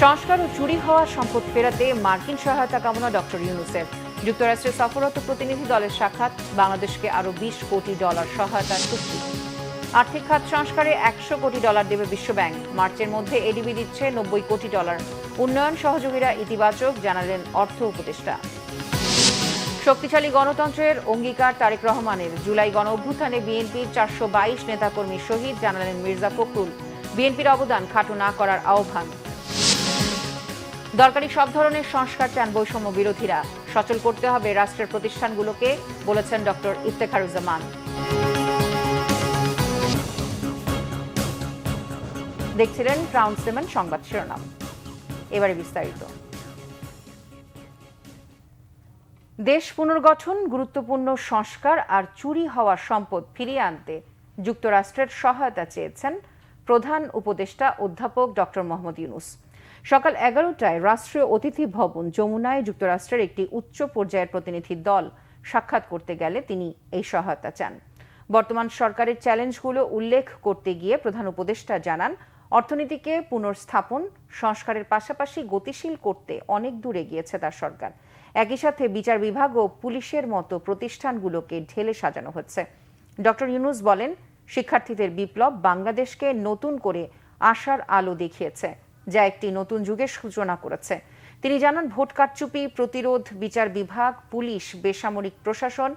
সংস্কার ও চুরি হওয়া সম্পদ ফেরাতে মার্কিন সহায়তা কামনা ডক্টর ইউনূসের। যুক্তরাষ্ট্রের সফররত প্রতিনিধি দলের সাক্ষাৎ, বাংলাদেশকে আরও $20 কোটি সহায়তার চুক্তি। আর্থিক খাত সংস্কারে $100 কোটি দেবে বিশ্বব্যাংক। মার্চের মধ্যে এডিবি দিচ্ছে $90 কোটি। উন্নয়ন সহযোগীরা ইতিবাচক, জানালেন অর্থ উপদেষ্টা। শক্তিশালী গণতন্ত্রের অঙ্গীকার তারেক রহমানের। জুলাই গণ অভ্যুত্থানে বিএনপির 422 নেতাকর্মী শহীদ, জানালেন মির্জা ফখরুল। বিএনপির অবদান খাটো না করার আহ্বান। দরকারি সব ধরনের সংস্কার চান বৈষম্য বিরোধীরা। সচল করতে হবে রাষ্ট্রের প্রতিষ্ঠানগুলোকে, বলেছেন ডক্টর ইফতেখারুজ্জামান। দেখছিলেন ক্রাউন সিমেন্ট সংবাদ শিরোনাম, এবারে বিস্তারিত। দেশ পুনর্গঠন, গুরুত্বপূর্ণ সংস্কার আর চুরি হওয়া সম্পদ ফিরিয়ে আনতে যুক্তরাষ্ট্রের সহায়তা চেয়েছেন প্রধান উপদেষ্টা অধ্যাপক ডক্টর মোহাম্মদ ইউনূস। সকাল 11টায় রাষ্ট্রীয় অতিথি ভবন যমুনায় যুক্তরাষ্ট্রের একটি উচ্চ পর্যায়ের প্রতিনিধি দল সাক্ষাৎ করতে গেলে তিনি এই সহায়তা চান। বর্তমান সরকারের চ্যালেঞ্জগুলো উল্লেখ করতে গিয়ে প্রধান উপদেষ্টা জানান, অর্থনীতিকে পুনর্স্থাপন, সংস্কারের পাশাপাশি গতিশীল করতে অনেক দূরে গিয়েছে তার সরকার। একই সাথে বিচার বিভাগ ও পুলিশের মতো প্রতিষ্ঠানগুলোকে ঢেলে সাজানো হচ্ছে। ডক্টর ইউনূস বলেন, শিক্ষার্থীদের বিপ্লব বাংলাদেশকে নতুন করে আশার আলো দেখিয়েছে, যা একটি নতুন যুগের সূচনা করেছে। তিনি জানান, ভোট কারচুপি প্রতিরোধ, বিচার বিভাগ, পুলিশ, বেসামরিক প্রশাসন,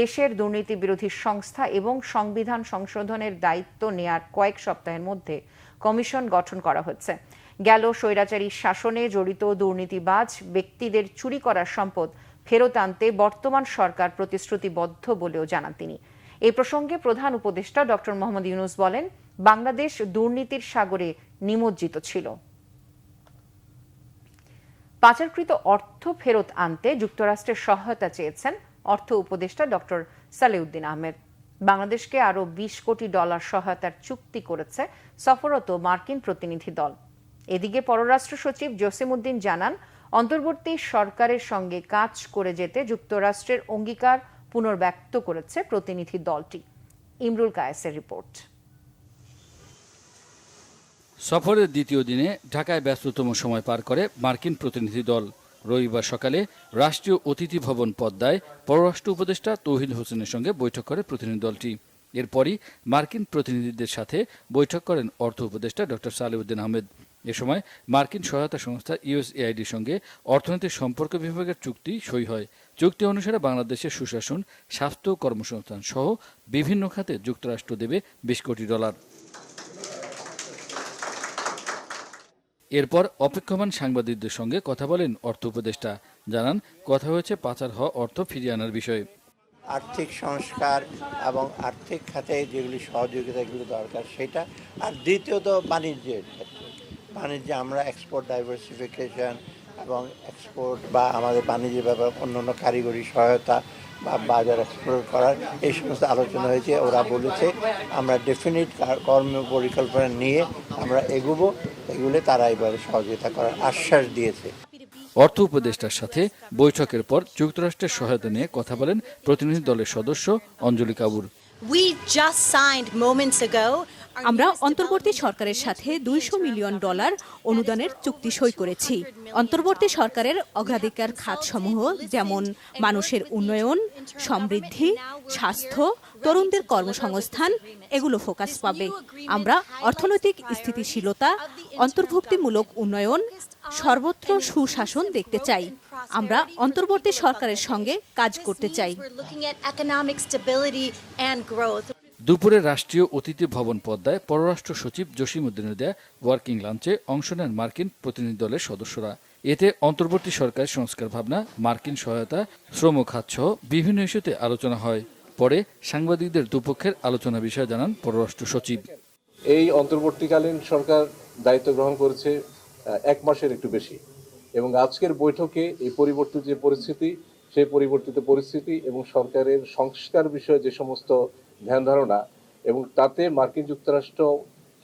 দেশের দুর্নীতি বিরোধী সংস্থা এবং সংবিধান সংশোধনের দায়িত্ব নেয়ার কয়েক সপ্তাহের মধ্যে কমিশন গঠন করা হচ্ছে। গেল স্বৈরাচারী শাসনে জড়িত দুর্নীতিবাজ ব্যক্তিদের চুরি করা সম্পদ ফেরত আনতে বর্তমান সরকার প্রতিশ্রুতিবদ্ধ বলেও জানান তিনি। এই প্রসঙ্গে প্রধান উপদেষ্টা ডক্টর মোহাম্মদ ইউনূস বলেন, বাংলাদেশ দুর্নীতির সাগরে নিমজ্জিত ছিল। পাচারকৃত অর্থ ফেরত আনতে যুক্তরাষ্ট্রের সহায়তা চেয়েছেন অর্থ উপদেষ্টা ডক্টর সালেউদ্দিন আহমেদ। বাংলাদেশকে আরও $20 কোটি সহায়তার চুক্তি করেছে সফররত মার্কিন প্রতিনিধি দল। এদিকে পররাষ্ট্র সচিব জসিমউদ্দিন জানান, অন্তর্বর্তী সরকারের সঙ্গে কাজ করে যেতে যুক্তরাষ্ট্রের অঙ্গীকার পুনর্ব্যক্ত করেছে প্রতিনিধি দলটি। ইমরুল কায়েসের রিপোর্ট। সফরের দ্বিতীয় দিনে ঢাকায় ব্যস্ততম সময় পার করে মার্কিন প্রতিনিধি দল। রবিবার সকালে রাষ্ট্রীয় অতিথি ভবন পদ্মায় পররাষ্ট্র উপদেষ্টা তৌহিদ হোসেনের সঙ্গে বৈঠক করে প্রতিনিধি দলটি। এরপরই মার্কিন প্রতিনিধিদের সাথে বৈঠক করেন অর্থ উপদেষ্টা ডক্টর সালেউদ্দিন আহমেদ। এ সময় মার্কিন সহায়তা সংস্থা ইউএসএআইডির সঙ্গে অর্থনৈতিক সম্পর্ক বিভাগের চুক্তি সই হয়। চুক্তি অনুসারে বাংলাদেশের সুশাসন, স্বাস্থ্য, কর্মসংস্থান সহ বিভিন্ন খাতে যুক্তরাষ্ট্র দেবে $20 কোটি। এরপর অপেক্ষমান সাংবাদিকদের সঙ্গে কথা বলেন অর্থ উপদেষ্টা। জানান, কথা হয়েছে পাচার হওয়া অর্থ ফিরিয়ে আনার বিষয়ে। আর্থিক সংস্কার এবং আর্থিক খাতে যেগুলি সহযোগিতাগুলো দরকার সেটা, আর দ্বিতীয়ত বাণিজ্যের ক্ষেত্রে। বাণিজ্যে আমরা এক্সপোর্ট ডাইভার্সিফিকেশন এবং এক্সপোর্ট বা আমাদের বাণিজ্য ব্যাপারে অন্যান্য কারিগরি সহায়তা বা বাজার এক্সপ্লোর করার এই সমস্ত আলোচনা হয়েছে। ওরা বলেছে আমরা ডেফিনিট কর্ম পরিকল্পনা নিয়ে আমরা এগুলো তারা এবারে সহযোগিতা করার আশ্বাস দিয়েছে। অর্থ উপদেষ্টার সাথে বৈঠকের পর যুক্তরাষ্ট্রের সহায়তা নিয়ে কথা বলেন প্রতিনিধি দলের সদস্য অঞ্জলি কাপুর। আমরা অন্তর্বর্তী সরকারের সাথে $200 মিলিয়ন অনুদানের চুক্তি সই করেছি। অন্তর্বর্তী সরকারের অগ্রাধিকার খাতসমূহ যেমন মানুষের উন্নয়ন, সমৃদ্ধি, স্বাস্থ্য, তরুণদের কর্মসংস্থান এগুলো ফোকাস পাবে। আমরা অর্থনৈতিক স্থিতিশীলতা, অন্তর্ভুক্তিমূলক উন্নয়ন, সর্বত্র সুশাসন দেখতে চাই। আমরা অন্তর্বর্তী সরকারের সঙ্গে কাজ করতে চাই। দুপুরে রাষ্ট্রীয় অতিথি ভবন পদ্মায় পররাষ্ট্র সচিব জসিমউদ্দিনের দেয়া ওয়ার্কিং লাঞ্চে অংশ নেন মার্কিন প্রতিনিধি দলের সদস্যরা। এতে অন্তর্বর্তী সরকারের সংস্কার ভাবনা, মার্কিন সহায়তা, শ্রম খাতসহ বিভিন্ন ইস্যুতে আলোচনা হয়। পরে সাংবাদিকদের দুপক্ষের আলোচনা বিষয়ে জানান পররাষ্ট্র সচিব। এই অন্তর্বর্তীকালীন সরকার দায়িত্ব গ্রহণ করেছে 1 মাসের একটু বেশি, এবং আজকের বৈঠকে এই পরিবর্তিত যে পরিস্থিতি, সেই পরিবর্তিত পরিস্থিতি এবং সরকারের সংস্কার বিষয়ে যে সমস্ত ধ্যান ধারণা এবং তাতে মার্কিন যুক্তরাষ্ট্র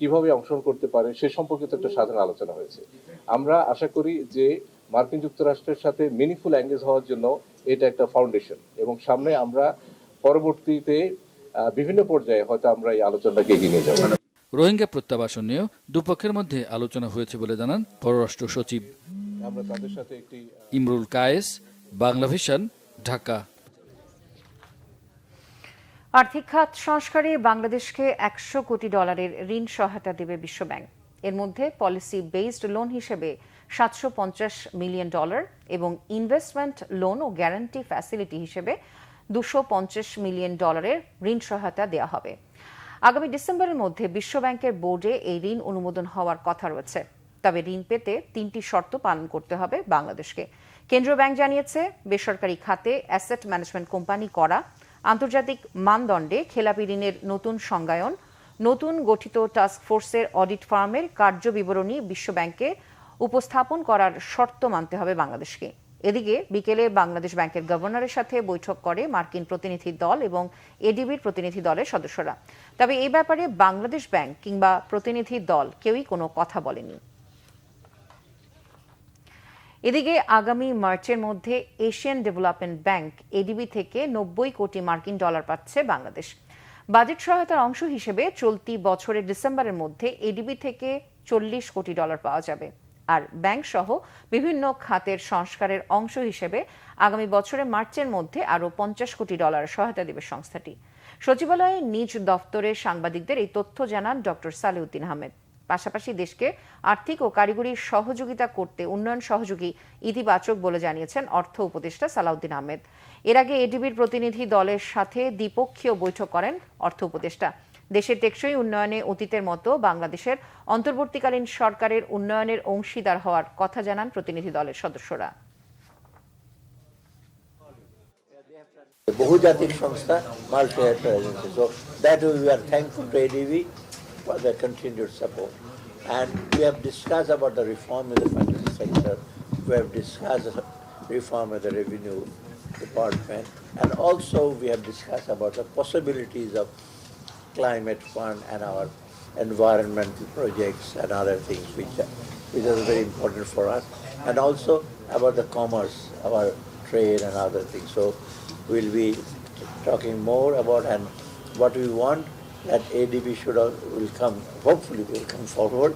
কিভাবে অংশগ্রহণ করতে পারে সে সম্পর্কিত একটা সাধারণ আলোচনা হয়েছে। আমরা আশা করি যে মার্কিন যুক্তরাষ্ট্রের সাথে মিনিংফুল এঙ্গেজ হওয়ার জন্য এটা একটা ফাউন্ডেশন, এবং সামনে আমরা পরবর্তীতে বিভিন্ন পর্যায়ে হয়তো আমরা এই আলোচনাটাকে এগিয়ে নিয়ে যাব। রোহিঙ্গা প্রত্যাবাসন নিয়েও দুপক্ষের মধ্যে আলোচনা হয়েছে বলে জানান পররাষ্ট্র সচিব। আমরা তাদের সাথে একটি ইমরুল কায়েস, বাংলা ভিশন, ঢাকা। আর্থিক খাত সংস্কারে বাংলাদেশকে $100 কোটি ঋণ সহায়তা দেবে বিশ্বব্যাংক। এর মধ্যে পলিসি বেসড লোন হিসেবে $750 মিলিয়ন এবং ইনভেস্টমেন্ট লোন ও গ্যারান্টি ফ্যাসিলিটি হিসেবে $250 মিলিয়ন ঋণ সহায়তা দেওয়া হবে। আগামী ডিসেম্বরের মধ্যে বিশ্বব্যাংকের বোর্ডে এই ঋণ অনুমোদন হওয়ার কথা রয়েছে। তবে ঋণ পেতে 3টি শর্ত পালন করতে হবে বাংলাদেশকে। কেন্দ্রীয় ব্যাংক জানিয়েছে, বেসরকারি খাতে অ্যাসেট ম্যানেজমেন্ট কোম্পানি করা, আন্তর্জাতিক মানদণ্ডে খেলাপি ঋণের নতুন সংজ্ঞায়ন, নতুন গঠিত টাস্ক ফোর্সের অডিট ফার্মের কার্যবিবরণী বিশ্বব্যাংকে উপস্থাপন করার শর্ত মানতে হবে বাংলাদেশকে। এদিকে বিকেলে বাংলাদেশ ব্যাংকের গভর্নরের সাথে বৈঠক করে মার্কিন প্রতিনিধি দল এবং এডিবির প্রতিনিধি দলের সদস্যরা। তবে এই ব্যাপারে বাংলাদেশ ব্যাংক কিংবা প্রতিনিধি দল কেউই কোনো কথা বলেনি। এদিকে আগামী মার্চের মধ্যে এশিয়ান ডেভেলপমেন্ট ব্যাংক এডিবি থেকে $90 কোটি পাচ্ছে বাংলাদেশ। বাজেট সহায়তার অংশ হিসেবে চলতি বছরের ডিসেম্বরের মধ্যে এডিবি থেকে $40 কোটি পাওয়া যাবে। আর ব্যাংক সহ বিভিন্ন খাতের সংস্কারের অংশ হিসেবে আগামী বছরের মার্চের মধ্যে আরও $50 কোটি সহায়তা দেবে সংস্থাটি। সচিবালয়ে নিজ দফতরে সাংবাদিকদের এই তথ্য জানান ডক্টর সালেউদ্দিন আহমেদ। পাশাপাশি দেশকে আর্থিক ও কারিগরি সহযোগিতা করতে উন্নয়ন সহযোগী ইতিবাচক বলে জানিয়েছেন অর্থ উপদেষ্টা সালাউদ্দিন আহমেদ। এর আগে এডিবির প্রতিনিধি দলের সাথে দ্বিপক্ষীয় বৈঠক করেন অর্থ উপদেষ্টা। দেশের টেকসই উন্নয়নে অতীতের মতো বাংলাদেশের অন্তর্বর্তীকালীন সরকারের উন্নয়নের অংশীদার হওয়ার কথা জানান প্রতিনিধি দলের সদস্যরা। বহুজাতিক সংস্থা, multilateral agency. So that we are thankful to ADB for their continued support. And we have discussed about the reform in the financial sector. We have discussed reform in the revenue department. And also we have discussed about the possibilities of climate fund and our environmental projects and other things which are very important for us. And also about the commerce, our trade and other things. So we'll be talking more about and what we want that ADB will come, hopefully will come forward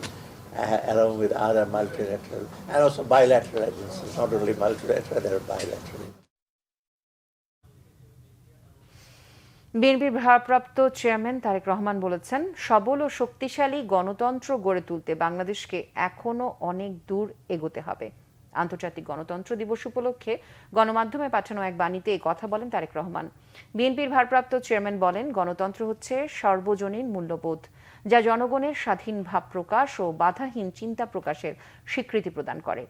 along with other multilateral and also bilateral agencies, not only multilateral, they are bilateral. বিএনপির ভারপ্রাপ্ত chairman Tarique Rahman বলেছেন, সবল ও শক্তিশালী গণতন্ত্র গড়ে তুলতে বাংলাদেশকে এখনো অনেক দূর এগোতে হবে। আন্তর্জাতিক গণতন্ত্র দিবস উপলক্ষে গণমাধ্যমে পাঠানো এক বাণীতে এই কথা বলেন তারেক রহমান। বিএনপির ভারপ্রাপ্ত চেয়ারম্যান বলেন, গণতন্ত্র হচ্ছে সর্বজনীন মূল্যবোধ, যা জনগণের স্বাধীন ভাব প্রকাশ ও বাধাহীন চিন্তা প্রকাশের স্বীকৃতি প্রদান করে।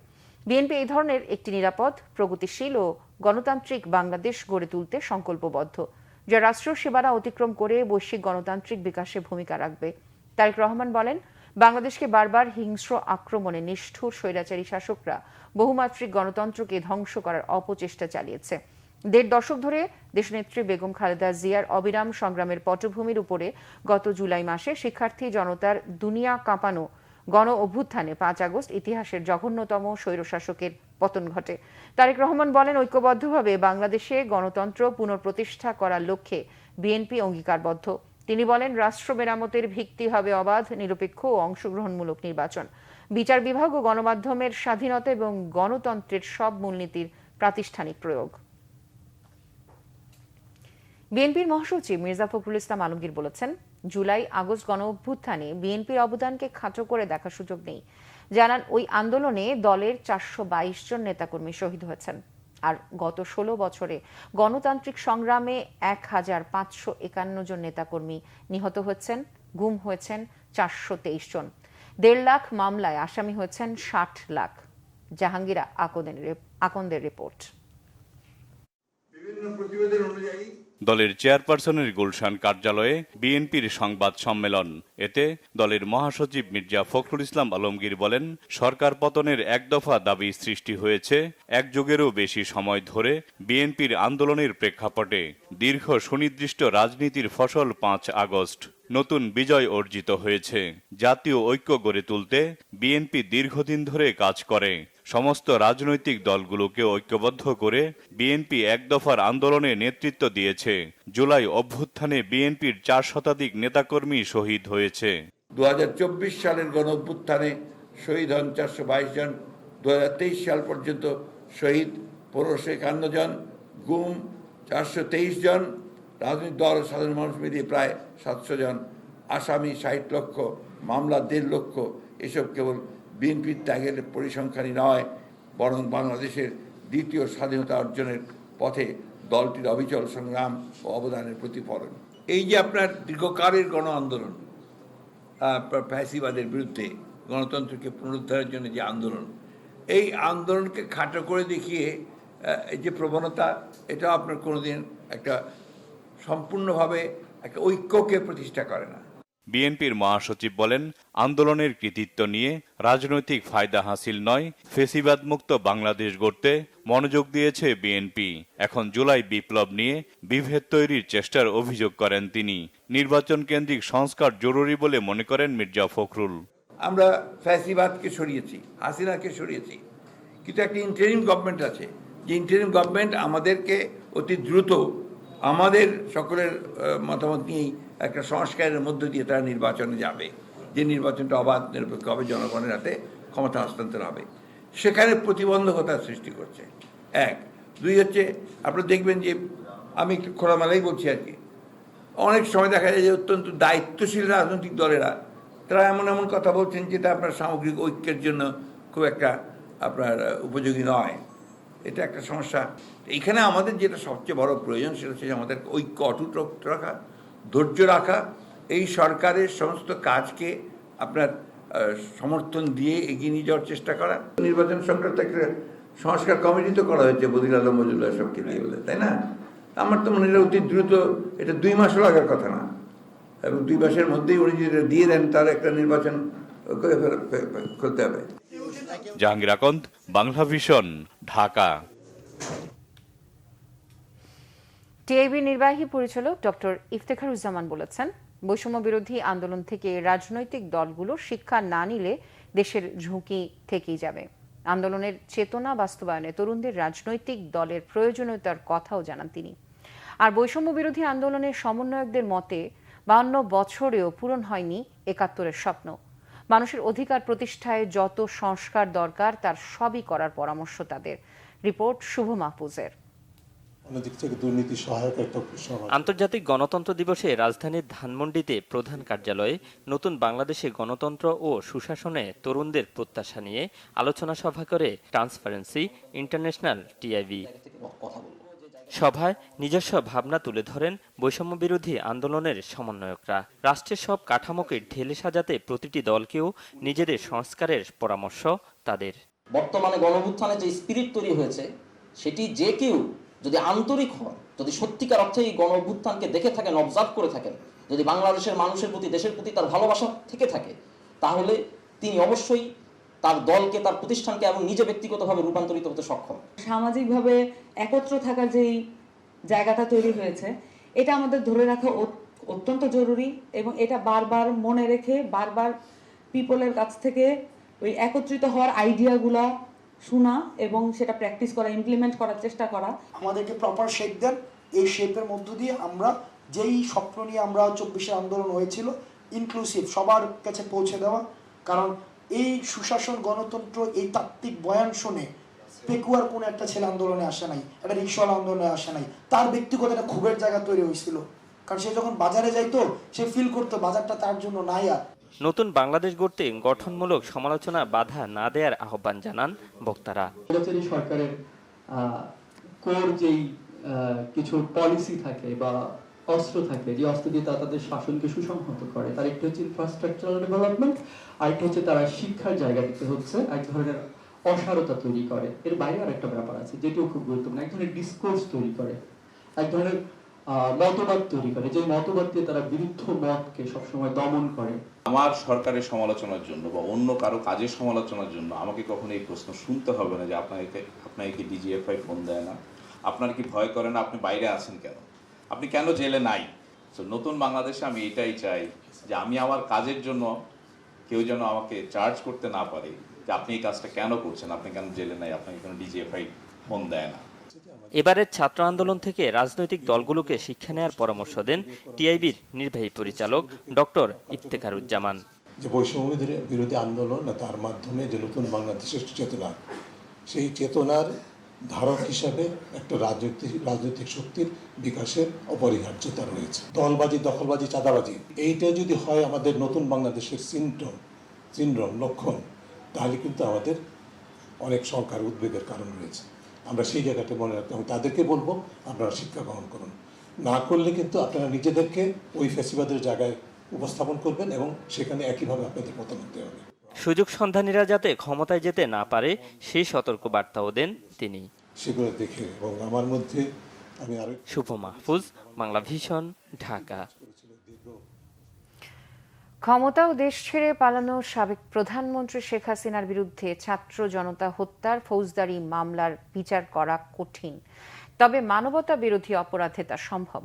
বিএনপি এই ধরনের একটি নিরাপদ, প্রগতিশীল ও গণতান্ত্রিক বাংলাদেশ গড়ে তুলতে সংকল্পবদ্ধ, যা রাষ্ট্র সীমানা অতিক্রম করে বৈশ্বিক গণতান্ত্রিক বিকাশে ভূমিকা রাখবে। তারেক রহমান বলেন, বাংলাদেশকে বারবার হিংস্র আক্রমণে নিষ্ঠুর স্বৈরাচারী শাসকরা বহুমাত্রিক গণতন্ত্রকে ধ্বংস করার অপচেষ্টা চালিয়েছে। ১.৫ দশক ধরে দেশনেত্রী বেগম খালেদা জিয়ার অবিরাম সংগ্রামের পটভূমির উপরে গত জুলাই মাসে শিক্ষার্থী জনতার দুনিয়া কাঁপানো গণ অভ্যুত্থানে 5 আগস্ট ইতিহাসের জঘন্যতম স্বৈরশাসকের পতন ঘটে। তারেক রহমান বলেন, ঐক্যবদ্ধভাবে বাংলাদেশে গণতন্ত্র পুনঃপ্রতিষ্ঠা করার লক্ষ্যে বিএনপি অঙ্গীকারবদ্ধ। তিনি বলেন, রাষ্ট্র মেরামতের ভিত্তি হবে অবাধ, নিরপেক্ষ ও অংশগ্রহণমূলক নির্বাচন, বিচার বিভাগ ও গণমাধ্যমের স্বাধীনতা এবং গণতন্ত্রের সব মূলনীতির প্রাতিষ্ঠানিক প্রয়োগ। বিএনপির মহাসচিব মির্জা ফখরুল ইসলাম আলমগীর বলেছেন, জুলাই আগস্ট গণ অভ্যুত্থানে বিএনপির অবদানকে খাটো করে দেখার সুযোগ নেই। জানান, ওই আন্দোলনে দলের 422 জন নেতাকর্মী শহীদ হয়েছেন। আর গত 16 বছরে গণতান্ত্রিক সংগ্রামে 1551 জন নেতাকর্মী নিহত হয়েছেন, গুম হয়েছেন 423 জন। 1.5 লাখ মামলায় আসামি হয়েছেন 60 লাখ। জাহাঙ্গীরা আকন্দের রিপোর্ট। বিভিন্ন প্রতিবেদন অনুযায়ী দলের চেয়ারপারসনের গুলশান কার্যালয়ে বিএনপির সংবাদ সম্মেলন। এতে দলের মহাসচিব মির্জা ফখরুল ইসলাম আলমগীর বলেন, সরকার পতনের এক দফা দাবি সৃষ্টি হয়েছে এক যুগেরও বেশি সময় ধরে বিএনপির আন্দোলনের প্রেক্ষাপটে। দীর্ঘ সুনির্দিষ্ট রাজনীতির ফসল 5 আগস্ট। নতুন বিজয় অর্জিত হয়েছে। জাতীয় ঐক্য গড়ে তুলতে বিএনপি দীর্ঘদিন ধরে কাজ করে। সমস্ত রাজনৈতিক দলগুলোকে ঐক্যবদ্ধ করে বিএনপি এক দফার আন্দোলনে নেতৃত্ব দিয়েছে। জুলাই অভ্যুত্থানে বিএনপির 4 শতাধিক নেতাকর্মী শহীদ হয়েছে। 2024 সালের গণ অভ্যুত্থানে শহীদ হন 422 জন, 2023 সাল পর্যন্ত শহীদ 1551 জন, গুম 423 জন, রাজনৈতিক দল ও সাধারণ মানুষ মিলিয়ে প্রায় 700 জন, আসামি 60 লক্ষ, মামলা 1.5 লক্ষ। এসব কেবল বিএনপির ত্যাগের পরিসংখ্যানই নয়, বরং বাংলাদেশের দ্বিতীয় স্বাধীনতা অর্জনের পথে দলটির অবিচল সংগ্রাম ও অবদানের প্রতিফলন। এই যে আপনার দীর্ঘকালের গণ আন্দোলন, ফ্যাসিবাদের বিরুদ্ধে গণতন্ত্রকে পুনরুদ্ধারের জন্য যে আন্দোলন, এই আন্দোলনকে খাটো করে দেখিয়ে এই যে প্রবণতা, এটা আপনার কোনোদিন একটা সম্পূর্ণভাবে একটা ঐক্যকে প্রতিষ্ঠা করে না। বিএনপির মহাসচিব বলেন, আন্দোলনের কৃতিত্ব নিয়ে রাজনৈতিক ফায়দা হাসিল নয়, ফেসিবাদ মুক্ত বাংলাদেশ গড়তে মনোযোগ দিয়েছে বিএনপি। এখন জুলাই বিপ্লব নিয়ে বিভেদ তৈরির চেষ্টার অভিযোগ করেন তিনি। নির্বাচন কেন্দ্রিক সংস্কার জরুরি বলে মনে করেন মির্জা ফখরুল। আমরা ফ্যাসিবাদকে সরিয়েছি, হাসিনাকে সরিয়েছি, কিন্তু একটা ইন্টারিম গভর্নমেন্ট আছে, যে ইন্টারিম গভর্নমেন্ট আমাদেরকে অতি দ্রুত আমাদের সকলের মতামত নিয়েই একটা সংস্কারের মধ্য দিয়ে তারা নির্বাচনে যাবে, যে নির্বাচনটা অবাধ নিরপেক্ষ হবে, জনগণের হাতে ক্ষমতা হস্তান্তর হবে। সেখানে প্রতিবন্ধকতার সৃষ্টি করছে। 1, 2 হচ্ছে আপনারা দেখবেন যে আমি একটু খোলামেলাই বলছি আর কি, অনেক সময় দেখা যায় যে অত্যন্ত দায়িত্বশীল রাজনৈতিক দলেরা তারা এমন এমন কথা বলছেন যেটা আপনার সামগ্রিক ঐক্যের জন্য খুব একটা আপনার উপযোগী নয়। এটা একটা সমস্যা। এইখানে আমাদের যেটা সবচেয়ে বড় প্রয়োজন সেটা হচ্ছে আমাদের ঐক্য অটুট রাখা, ধৈর্য রাখা, এই সরকারের সমস্ত কাজকে আপনার সমর্থন দিয়ে এগিয়ে নিয়ে যাওয়ার চেষ্টা করা। নির্বাচন সংক্রান্ত একটা সংস্কার কমিটি তো করা হয়েছে বদির আলম মজুমদার সবকে দিয়ে বলে, তাই না? আমার তো মনে হয় অতি দ্রুত, এটা 2 মাসও লাগার কথা না, এবং 2 মাসের মধ্যেই উনি যদি দিয়ে দেন তার একটা নির্বাচন করে করতে হবে। জাহাঙ্গীর আকন্দ, বাংলা ভিশন, ঢাকা। টিআইবি নির্বাহী পরিচালক ডক্টর ইফতেখারুজ্জামান বলেছেন, বৈষম্য বিরোধী আন্দোলন থেকে রাজনৈতিক দলগুলো শিক্ষা না নিলে দেশের ঝুঁকি থেকেই যাবে। আন্দোলনের চেতনা বাস্তবায়নে তরুণদের রাজনৈতিক দলের প্রয়োজনীয়তার কথাও জানান তিনি। আর বৈষম্য বিরোধী আন্দোলনের সমন্বয়কদের মতে 52 বছরেও পূরণ হয়নি 71-এর স্বপ্ন। মানুষের অধিকার প্রতিষ্ঠায় যত সংস্কার দরকার তার সবই করার পরামর্শ তাদের। রিপোর্ট শুভ মাহফুজের। আন্তর্জাতিক গণতন্ত্র দিবসে রাজধানীর ধানমন্ডিতে প্রধান কার্যালয়ে নতুন বাংলাদেশে গণতন্ত্র ও সুশাসনে তরুণদের প্রত্যাশা নিয়ে আলোচনা সভা করে ট্রান্সপারেন্সি ইন্টারন্যাশনাল টিআইবি। সভায় নিজস্ব ভাবনা তুলে ধরেন বৈষম্য বিরোধী আন্দোলনের সমন্বয়করা। রাষ্ট্রের সব কাঠামোকে ঢেলে সাজাতে প্রতিটি দলকেও নিজেদের সংস্কারের পরামর্শ তাদের। বর্তমানে গণঅভ্যুত্থানে যে স্পিরিট তৈরি হয়েছে, সেটি যে কেউ যদি আন্তরিক হন, যদি সত্যিকার অর্থে এই গণঅভ্যুত্থানকে দেখে থাকেন, অবজার্ভ করে থাকেন, যদি বাংলাদেশের মানুষের প্রতি, দেশের প্রতি তার ভালোবাসা থেকে থাকে, তাহলে তিনি অবশ্যই তার দলকে, তার প্রতিষ্ঠানকে এবং নিজে ব্যক্তিগতভাবে রূপান্তরিত হতে সক্ষম। সামাজিকভাবে একত্র থাকার যেই জায়গাটা তৈরি হয়েছে, এটা আমাদের ধরে রাখা অত্যন্ত জরুরি, এবং এটা বারবার মনে রেখে বারবার পিপলের কাছ থেকে ওই একত্রিত হওয়ার আইডিয়াগুলা শোনা এবং সেটা প্র্যাকটিস করা, ইমপ্লিমেন্ট করার চেষ্টা করা। আমাদেরকে প্রপার শেপ দেন, এই শেপের মধ্য দিয়ে আমরা যেই স্বপ্ন নিয়ে আমরা 24-এর আন্দোলন হয়েছিল, ইনক্লুসিভ সবার কাছে পৌঁছে দেওয়া। কারণ এই সুশাসন, গণতন্ত্র, এই তাত্ত্বিক বয়ান শুনে পেকুয়ার কোনো একটা ছেলে আন্দোলনে আসে নাই, একটা রিক্সাওয়ালা আন্দোলনে আসে নাই, তার ব্যক্তিগত একটা ক্ষোভের জায়গা তৈরি হয়েছিল। কারণ সে যখন বাজারে যাইতো, সে ফিল করতো বাজারটা তার জন্য নাই। আর নতুন বাংলাদেশ গড়তে গঠনমূলক সমালোচনা বাধা না দেওয়ার আহ্বান জানান বক্তারা। সরকারের কোর যেই কিছু পলিসি থাকে বা অস্ত্র থাকে, যে অস্ত্র দিয়ে তারা তাদের শাসনকে সুসংহত করে, তার একটা হচ্ছে ইনফ্রাস্ট্রাকচারাল ডেভেলপমেন্ট, আরেকটা হচ্ছে তারা শিক্ষার জায়গা দিতে হচ্ছে এক ধরনের অসারতা তৈরি করে। এর বাইরে আর একটা ব্যাপার আছে যেটিও খুব গুরুত্বপূর্ণ, এক ধরনের ডিসকোর্স তৈরি করে, এক ধরনের মতবাদ তৈরি করে, যে মতবাদ দিয়ে তারা বিরুদ্ধ মতকে সবসময় দমন করে। আমার সরকারের সমালোচনার জন্য বা অন্য কারো কাজের সমালোচনার জন্য আমাকে কখনো এই প্রশ্ন শুনতে হবে না যে আপনাকে কি ডিজিএফআই ফোন দেয় না, আপনার কি ভয় করে না, আপনি বাইরে আছেন কেন, আপনি কেন জেলে নাই। তো নতুন বাংলাদেশে আমি এটাই চাই যে আমি আমার কাজের জন্য কেউ যেন আমাকে চার্জ করতে না পারে যে আপনি এই কাজটা কেন করছেন, আপনি কেন জেলে নাই, আপনাকে কেন ডিজিএফআই ফোন দেয় না। এবারের ছাত্র আন্দোলন থেকে রাজনৈতিক দলগুলোকে শিক্ষা নেওয়ার পরামর্শ দেন টিআইবির নির্বাহী পরিচালক ডক্টর ইফতেখারুজ্জামান। যে বৈষম্য বিরোধী আন্দোলন তার মাধ্যমে যে নতুন বাংলাদেশের চেতনা, সেই চেতনার ধারক হিসাবে একটা রাজনৈতিক শক্তির বিকাশের অপরিহার্যতা রয়েছে। দলবাজি, দখলবাজি, চাঁদাবাজি, এইটা যদি হয় আমাদের নতুন বাংলাদেশের সিনড্রোম লক্ষণ, তাহলে কিন্তু আমাদের অনেক শঙ্কার উদ্বেগের কারণ রয়েছে। আমরা সেই জায়গাটা মনে রাখতে এবং তাদেরকে বলবো আপনারা শিক্ষা গ্রহণ করুন। না করলে কিন্তু আপনারা নিজেদেরকে ওই ফ্যাসিবাদের জায়গায় উপস্থাপন করবেন এবং সেখানে একইভাবে আপনাদের পতন হতে হবে। সুযোগ সন্ধানীরা যাতে ক্ষমতায় যেতে না পারে সেই সতর্ক বার্তাও দেন তিনি। সেগুলো দেখে এবং আমার মধ্যে আমি আরো শুভ মাহফুজ, বাংলা ভিশন, ঢাকা। ক্ষমতা ও দেশ ছেড়ে পালানো সাবেক প্রধানমন্ত্রী শেখ হাসিনার বিরুদ্ধে ছাত্র জনতা হত্যার ফৌজদারি মামলার বিচার করা কঠিন, তবে মানবতা বিরোধী অপরাধে তা সম্ভব।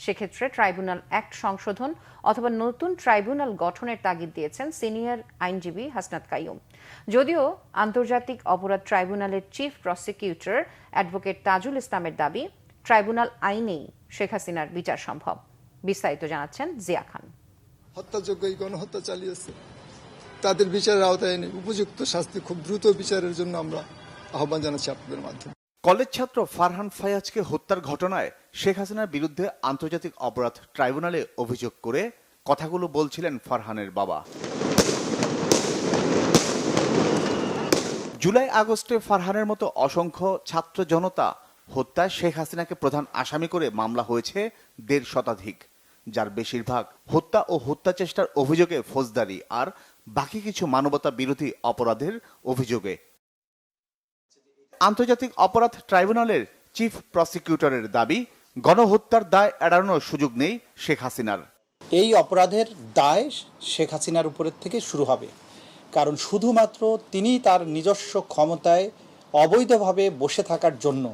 সেক্ষেত্রে ট্রাইব্যুনাল অ্যাক্ট সংশোধন অথবা নতুন ট্রাইব্যুনাল গঠনের তাগিদ দিয়েছেন সিনিয়র আইনজীবী হাসনাত কাইয়ুম। যদিও আন্তর্জাতিক অপরাধ ট্রাইব্যুনালের চিফ প্রসিকিউটর অ্যাডভোকেট তাজুল ইসলামের দাবি, ট্রাইব্যুনাল আইনেই শেখ হাসিনার বিচার সম্ভব। বিস্তারিত জানাচ্ছেন জিয়া খান। হত্যাযোগ্য এই গণহত্যা চালিয়েছে, তাদের বিচারের আওতায় এনে উপযুক্ত শাস্তি খুব দ্রুত বিচারের জন্য আমরা আহ্বান জানাচ্ছি আপনাদের মাধ্যমে। কলেজ ছাত্র ফারহান ফায়াজকে হত্যার ঘটনায় শেখ হাসিনার বিরুদ্ধে আন্তর্জাতিক অপরাধ ট্রাইব্যুনালে অভিযোগ করে কথাগুলো বলছিলেন ফারহানের বাবা। জুলাই আগস্টে ফারহানের মতো অসংখ্য ছাত্র জনতা হত্যায় শেখ হাসিনাকে প্রধান আসামি করে মামলা হয়েছে ১৫০ শতাধিক, যার বেশিরভাগ হত্যা ও হত্যা চেষ্টার অভিযোগে ফৌজদারি আর বাকি কিছু মানবতা বিরোধী অপরাধের অভিযোগে। আন্তর্জাতিক অপরাধ ট্রাইব্যুনালের চিফ প্রসিকিউটরের দাবি, গণহত্যার দায় এড়ানোর সুযোগ নেই শেখ হাসিনার। এই অপরাধের দায় শেখ হাসিনার উপরের থেকে শুরু হবে, কারণ শুধুমাত্র তিনি তার নিজস্ব ক্ষমতায় অবৈধভাবে বসে থাকার জন্য,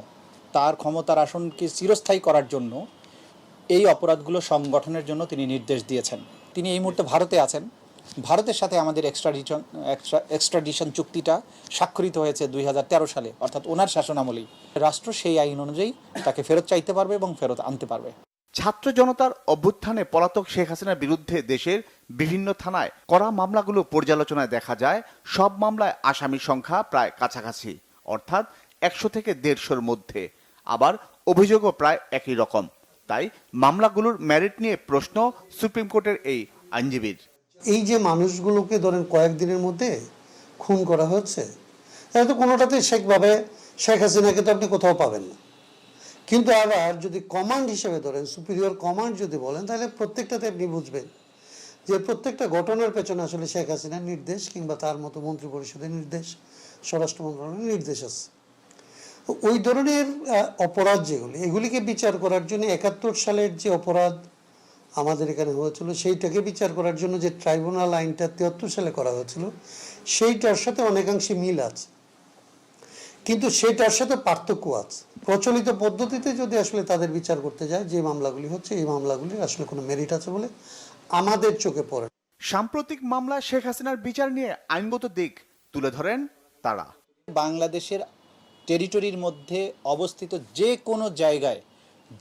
তার ক্ষমতার আসনকে চিরস্থায়ী করার জন্য এই অপরাধগুলো সংগঠনের জন্য তিনি নির্দেশ দিয়েছেন। তিনি এই মুহূর্তে ভারতে আছেন। ভারতের সাথে আমাদের এক্সট্রাডিশন চুক্তিটা স্বাক্ষরিত হয়েছে ২০১৩ সালে, অর্থাৎ ওনার শাসনামলেই। রাষ্ট্র সেই আইন অনুযায়ী তাকে ফেরত চাইতে পারবে এবং ফেরত আনতে পারবে। ছাত্র জনতার অভ্যুত্থানে পলাতক শেখ হাসিনার বিরুদ্ধে দেশের বিভিন্ন থানায় করা মামলাগুলো পর্যালোচনায় দেখা যায় সব মামলায় আসামির সংখ্যা প্রায় কাছাকাছি, অর্থাৎ ১০০ থেকে ১৫০-র মধ্যে। আবার অভিযোগও প্রায় একই রকম। তাই মামলাগুলোর মেরিট নিয়ে প্রশ্ন সুপ্রিম কোর্টের এই আইনজীবীর। এই যে মানুষগুলোকে ধরেন কয়েকদিনের মধ্যে খুন করা হচ্ছে, এটা তো কোনোটাতে শেখ হাসিনাকে তো আপনি কোথাও পাবেন না। কিন্তু আবার যদি কমান্ড হিসেবে ধরেন, সুপিরিয়র কমান্ড যদি বলেন, তাহলে প্রত্যেকটাতে আপনি বুঝবেন যে প্রত্যেকটা ঘটনার পেছনে আসলে শেখ হাসিনার নির্দেশ কিংবা তার মতো মন্ত্রী পরিষদের নির্দেশ, স্বরাষ্ট্র মন্ত্রণালয়ের নির্দেশ আছে। ওই ধরনের অপরাধ যেগুলি, এগুলিকে বিচার করার জন্য ৭১ সালের যে অপরাধ আমাদের এখানে হয়েছিল, সেইটাকে বিচার করার জন্য যে ট্রাইব্যুনাল আইনটা ৭৩ সালে করা হয়েছিল, সেইটার সাথে অনেকাংশে মিল আছে, কিন্তু সেটার সাথে পার্থক্য আছে। প্রচলিত পদ্ধতিতে যদি আসলে তাদের বিচার করতে যায়, যে মামলাগুলি হচ্ছে, এই মামলাগুলির আসলে কোনো মেরিট আছে বলে আমাদের চোখে পড়ে। সাম্প্রতিক মামলা শেখ হাসিনার বিচার নিয়ে আইনগত দিক তুলে ধরেন তারা। বাংলাদেশের টেরিটরির মধ্যে অবস্থিত যে কোনো জায়গায়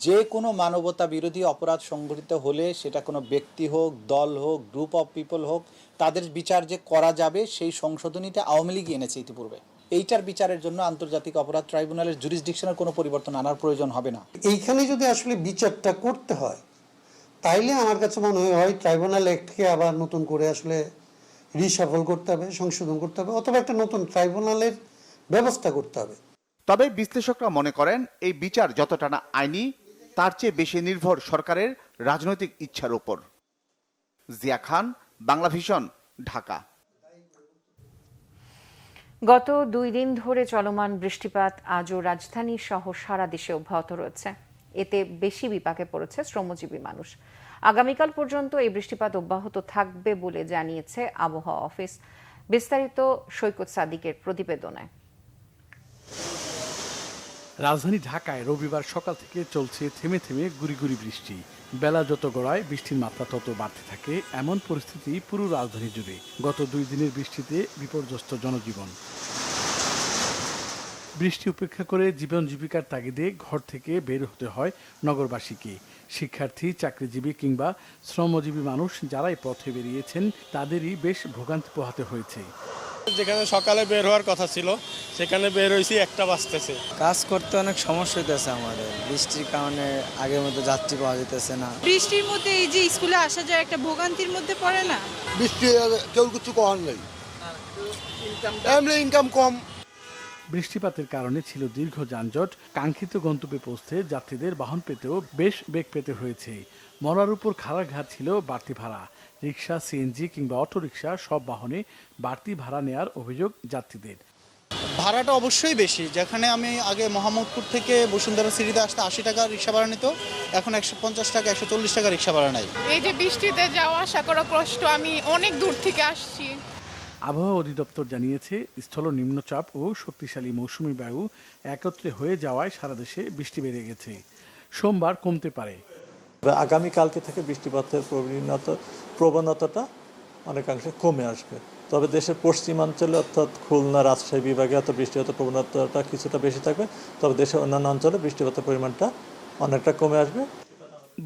যে কোনো মানবতা বিরোধী অপরাধ সংঘটিত হলে, সেটা কোনো ব্যক্তি হোক, দল হোক, গ্রুপ অফ পিপল হোক, তাদের বিচার যে করা যাবে সেই সংশোধনীটা আওয়ামী লীগ এনেছে ইতিপূর্বে। এইটার বিচারের জন্য আন্তর্জাতিক অপরাধ ট্রাইব্যুনালের জুরিসডিকশনের কোনো পরিবর্তন আনার প্রয়োজন হবে না। এইখানে যদি আসলে বিচারটা করতে হয়, তাইলে আমার কাছে মনে হয় ট্রাইব্যুনাল অ্যাক্টকে আবার নতুন করে আসলে রিশাফল করতে হবে, সংশোধন করতে হবে, অথবা একটা নতুন ট্রাইব্যুনালের ব্যবস্থা করতে হবে। তবে বিশ্লেষকরা মনে করেন এই বিচার যতটা না আইনি, তার চেয়ে বেশি নির্ভর সরকারের রাজনৈতিক ইচ্ছার উপর। জিয়া খান, বাংলা ভিশন, ঢাকা। গত ২ দিন ধরে চলমান বৃষ্টিপাত আজও রাজধানী সহ সারা দেশে অব্যাহত রয়েছে। এতে বেশি বিপাকে পড়েছে শ্রমজীবী মানুষ। আগামীকাল পর্যন্ত এই বৃষ্টিপাত অব্যাহত থাকবে বলে জানিয়েছে আবহাওয়া অফিস। বিস্তারিত সৈকত সাদিকের প্রতিবেদনে। রাজধানী ঢাকায় রবিবার সকাল থেকে চলছে থেমে থেমে গুড়ি গুড়ি বৃষ্টি। বেলা যত গড়ায় বৃষ্টির মাত্রা তত বাড়তে থাকে, এমন পরিস্থিতি পুরো রাজধানী জুড়ে। গত ২ দিনের বৃষ্টিতে বিপর্যস্ত জনজীবন। বৃষ্টি উপেক্ষা করে জীবন জীবিকার তাগিদে ঘর থেকে বের হতে হয় নগরবাসীকে। শিক্ষার্থী, চাকরিজীবী কিংবা শ্রমজীবী মানুষ যারাই পথে বেরিয়েছেন তাদেরই বেশ ভোগান্তি পোহাতে হয়েছে। যেখানে সকালে বের হওয়ার কথা ছিল সেখানে বের হয়েছি 1টা বাজতেছে। কাজ করতে অনেক সমস্যা হইতেছে আমাদের, বৃষ্টির কারণে আগের মতো যাত্রী পাওয়া যেতেছে না। বৃষ্টির মধ্যে এই যে স্কুলে আসা যায় একটা ভোগান্তির মধ্যে পড়ে না। বৃষ্টি কেউ কিছু করার নেই, ইনকাম কম। বৃষ্টিপাতের কারণে ছিল দীর্ঘ যানজট। কাঙ্ক্ষিত গন্তব্যে পৌঁছতে যাত্রীদের বাহন পেতেও বেশ বেগ পেতে হয়েছে। মরার উপর খাড়া ঘাট ছিল বাড়তি ভাড়া। রিক্সা, সিএনজি কিংবা অটোরিকশা সব বাহনে বাড়তি ভাড়া নেয়ার অভিযোগ যাত্রীদের। ভাড়াটা অবশ্যই বেশি। যেখানে আমি আগে মোহাম্মদপুর থেকে বসুন্ধরা সিটিতে আসতে 80 টাকা রিক্সা ভাড়া নিত, এখন 150 টাকা 140 টাকা রিক্সা ভাড়া নেয়। এই যে বৃষ্টিতে যাওয়া আসা করা কষ্ট, আমি অনেক দূর থেকে আসছি। আবহাওয়া অধিদপ্তর জানিয়েছে, স্থল নিম্নচাপ ও শক্তিশালী মৌসুমী বায়ু একত্রে হয়ে যাওয়ায় সারা দেশে বৃষ্টি বেড়ে গেছে। সোমবার কমতে পারে। আগামীকালকে থেকে বৃষ্টিপাতের প্রবণতাটা অনেকাংশে কমে আসবে। তবে দেশের পশ্চিমাঞ্চলে অর্থাৎ খুলনা, রাজশাহী বিভাগে হয়তো বৃষ্টিপাতের প্রবণতাটা কিছুটা বেশি থাকবে। তবে দেশের অন্যান্য অঞ্চলে বৃষ্টিপাতের পরিমাণটা অনেকটা কমে আসবে।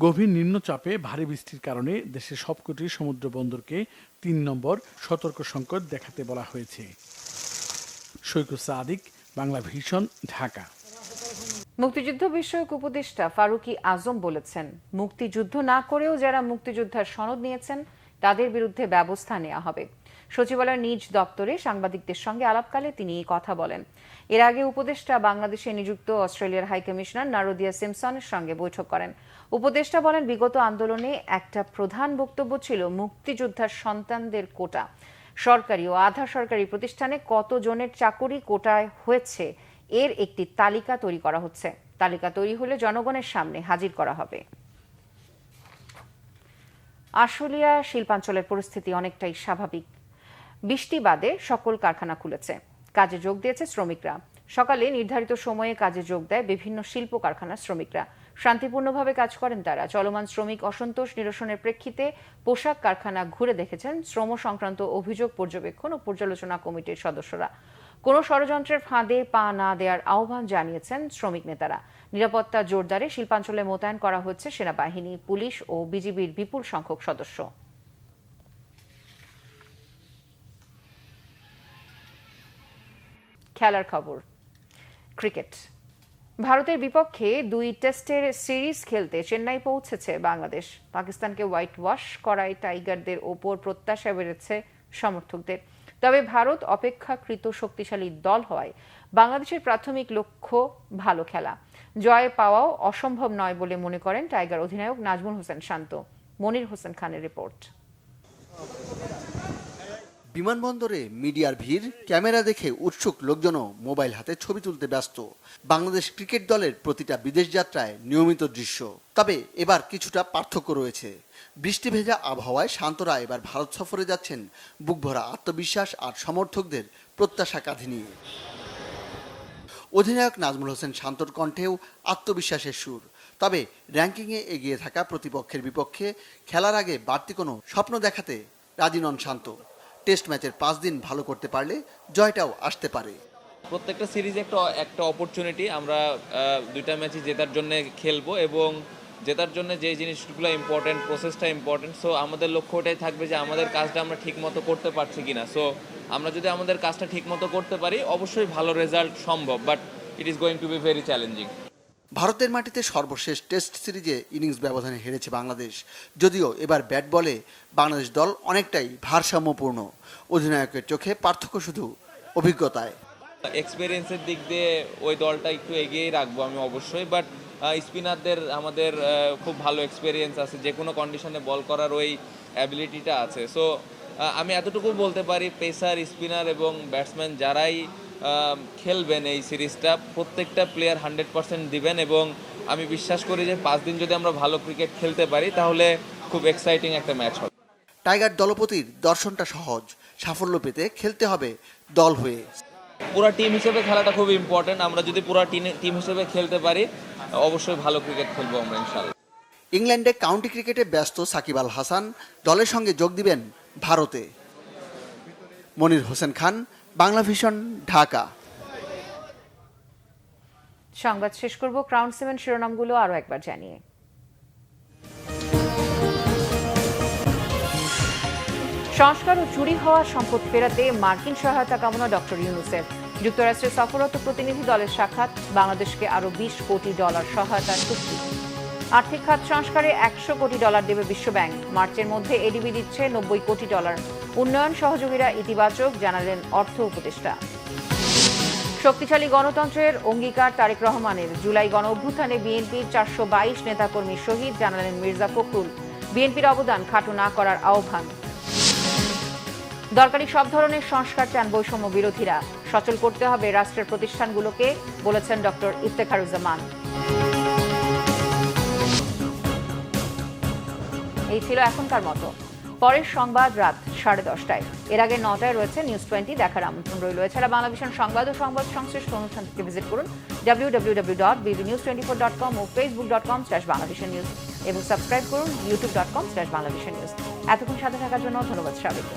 গভীর নিম্নচাপে ভারী বৃষ্টির কারণে দেশের সবকটি সমুদ্র বন্দরকে 3 নম্বর সতর্ক সংকেত দেখাতে বলা হয়েছে। সৈকত সাদিক, বাংলা ভিশন, ঢাকা। মুক্তিযুদ্ধ বিষয়ক উপদেষ্টা ফারুকী আজম বলেছেন, মুক্তিযুদ্ধ না করেও যারা মুক্তিযোদ্ধার সনদ নিয়েছেন তাদের বিরুদ্ধে ব্যবস্থা নেওয়া হবে। সচিবালয়ের নিজ দপ্তরে সাংবাদিকদের সঙ্গে আলাপকালে তিনি এই কথা বলেন। এর আগে উপদেষ্টা বাংলাদেশে নিযুক্ত অস্ট্রেলিয়ার হাইকমিশনার নারোদিয়া সিমসনের সঙ্গে বৈঠক করেন। উপদেষ্টা বলেন, বিগত আন্দোলনে একটা প্রধান বক্তব্য ছিল মুক্তিযোদ্ধার সন্তানদের কোটা। সরকারি ও আধা সরকারি প্রতিষ্ঠানে কতজনের চাকরি কোটায় হয়েছে এর একটি তালিকা তৈরি করা হচ্ছে। তালিকা তৈরি হলে জনগণের সামনে হাজির করা হবে। আশুলিয়া শিল্পাঞ্চলের পরিস্থিতি অনেকটাই স্বাভাবিক। বৃষ্টি বাদে সকল কারখানা খুলেছে, কাজে যোগ দিয়েছে শ্রমিকরা। সকালে নির্ধারিত সময়ে কাজে যোগ দেয় বিভিন্ন শিল্প কারখানার শ্রমিকরা। শান্তিপূর্ণভাবে কাজ করেন তারা। চলমান শ্রমিক অসন্তোষ নিরসনের প্রেক্ষিতে পোশাক কারখানা ঘুরে দেখেছেন শ্রম সংক্রান্ত অভিযোগ পর্যবেক্ষণ ও পর্যালোচনা কমিটির সদস্যরা। কোনো ষড়যন্ত্রের ফাঁদে পা না দেওয়ার আহ্বান জানিয়েছেন শ্রমিক নেতারা। নিরাপত্তা জোরদারে শিল্পাঞ্চলে মোতায়েন করা হচ্ছে সেনাবাহিনী, পুলিশ ও বিজিবির বিপুল সংখ্যক সদস্য। খেলার খবর, ক্রিকেট। ভারতের বিপক্ষে 2 টেস্টের সিরিজ খেলতে চেন্নাই পৌঁছেছে বাংলাদেশ। পাকিস্তানকে হোয়াইট ওয়াশ করায় টাইগারদের ওপর প্রত্যাশা বেড়েছে সমর্থকদের। তবে ভারত অপেক্ষাকৃত শক্তিশালী দল হওয়ায় বাংলাদেশের প্রাথমিক লক্ষ্য ভালো খেলা। জয় পাওয়াও অসম্ভব নয় বলে মনে করেন টাইগার অধিনায়ক নাজমুল হোসেন শান্ত। মনির হোসেন খানের রিপোর্ট। বিমানবন্দরে মিডিয়ার ভিড়, ক্যামেরা দেখে উৎসুক লোকজনও মোবাইল হাতে ছবি তুলতে ব্যস্ত। বাংলাদেশ ক্রিকেট দলের প্রতিটা বিদেশ যাত্রায় নিয়মিত দৃশ্য। তবে এবার কিছুটা পার্থক্য রয়েছে। বৃষ্টি ভেজা আবহাওয়ায় শান্তরা এবার ভারত সফরে যাচ্ছেন বুকভরা আত্মবিশ্বাস আর সমর্থকদের প্রত্যাশা কাঁধে নিয়ে। অধিনায়ক নাজমুল হোসেন শান্তর কণ্ঠেও আত্মবিশ্বাসের সুর। তবে র্যাঙ্কিংয়ে এগিয়ে থাকা প্রতিপক্ষের বিপক্ষে খেলার আগে বাড়তি কোনো স্বপ্ন দেখাতে রাজি নন শান্ত। টেস্ট ম্যাচের 5 দিন ভালো করতে পারলে জয়টাও আসতে পারে। প্রত্যেকটা সিরিজে একটা অপরচুনিটি। আমরা 2টা ম্যাচই জেতার জন্য খেলবো এবং জেতার জন্য যে জিনিসগুলো ইম্পর্টেন্ট, প্রসেসটা ইম্পর্টেন্ট। সো আমাদের লক্ষ্য ওটাই থাকবে যে আমাদের কাজটা আমরা ঠিকমতো করতে পারছি কিনা। সো আমরা যদি আমাদের কাজটা ঠিকমতো করতে পারি অবশ্যই ভালো রেজাল্ট সম্ভব, but it is going to be very challenging. ভারতের মাটিতে সর্বশেষ টেস্ট সিরিজে ইনিংস ব্যবধানে হেরেছে বাংলাদেশ। যদিও এবার ব্যাট বলে বাংলাদেশ দল অনেকটাই ভারসাম্যপূর্ণ। অধিনায়কের চোখে পার্থক্য শুধু অভিজ্ঞতায়। এক্সপিরিয়েন্সের দিক দিয়ে ওই দলটা একটু এগিয়েই রাখবো আমি অবশ্যই, বাট স্পিনারদের আমাদের খুব ভালো এক্সপিরিয়েন্স আছে, যে কোনো কন্ডিশনে বল করার ওই অ্যাবিলিটিটা আছে। সো আমি এতটুকু বলতে পারি, পেসার, স্পিনার এবং ব্যাটসম্যান যারাই খেলবেন এই সিরিজটা, প্রত্যেকটা প্লেয়ার 100% দিবেন এবং আমি বিশ্বাস করি যে 5 দিন যদি আমরা ভালো ক্রিকেট খেলতে পারি তাহলে খুব এক্সাইটিং একটা ম্যাচ হবে। টাইগার দলপতির দর্শনটা সহজ, সাফল্য পেতে খেলতে হবে দল হয়ে। পুরা টিম হিসেবে খেলাটা খুব ইম্পর্টেন্ট। আমরা যদি পুরা টিম হিসেবে খেলতে পারি অবশ্যই ভালো ক্রিকেট খেলবো আমরা ইনশাআল্লাহ। ইংল্যান্ডে কাউন্টি ক্রিকেটে ব্যস্ত সাকিব আল হাসান দলের সঙ্গে যোগ দিবেন ভারতে। মনির হোসেন খান, বাংলা ভিশন, ঢাকা। সংবাদ শেষ করব ক্রাউন সিমেন্ট শিরোনামগুলো আরো একবার জানিয়ে। সংস্কার ও চুরি হওয়া সম্পদ ফেরাতে মার্কিন সহায়তা কামনা ডক্টর ইউনূসের। যুক্তরাষ্ট্রের সফররত প্রতিনিধি দলের সাক্ষাৎ, বাংলাদেশকে আরও $20 কোটি সহায়তার চুক্তি। আর্থিক খাত সংস্কারে $100 কোটি দেবে বিশ্বব্যাংক। মার্চের মধ্যে এডিবি দিচ্ছে $90 কোটি। উন্নয়ন সহযোগীরা ইতিবাচক, জানালেন অর্থ উপদেষ্টা। শক্তিশালী গণতন্ত্রের অঙ্গীকার তারেক রহমানের। জুলাই গণ অভ্যুত্থানে বিএনপির 422 নেতাকর্মী শহীদ, জানালেন মির্জা ফখরুল। বিএনপির অবদান খাটো না করার আহ্বান। দরকারি সব ধরনের সংস্কার চান বৈষম্য বিরোধীরা। সচল করতে হবে রাষ্ট্রের প্রতিষ্ঠানগুলোকে, বলেছেন ডক্টর ইফতেখারুজ্জামান। এই ছিল এখনকার মতো। পরের সংবাদ রাত 10:30টায়। এর আগে 9টায় রয়েছে নিউজ 20 দেখার আমন্ত্রণ রইল। এছাড়া বাংলাদেশের সংবাদ ও সংবাদ সংশ্লিষ্ট অনুষ্ঠানটিকে ভিজিট করুন www.bbnews24.com ও facebook.com/bangladeshinews এবং সাবস্ক্রাইব করুন youtube.com/bangladeshinews। এতক্ষণ সাথে থাকার জন্য ধন্যবাদ সবাইকে।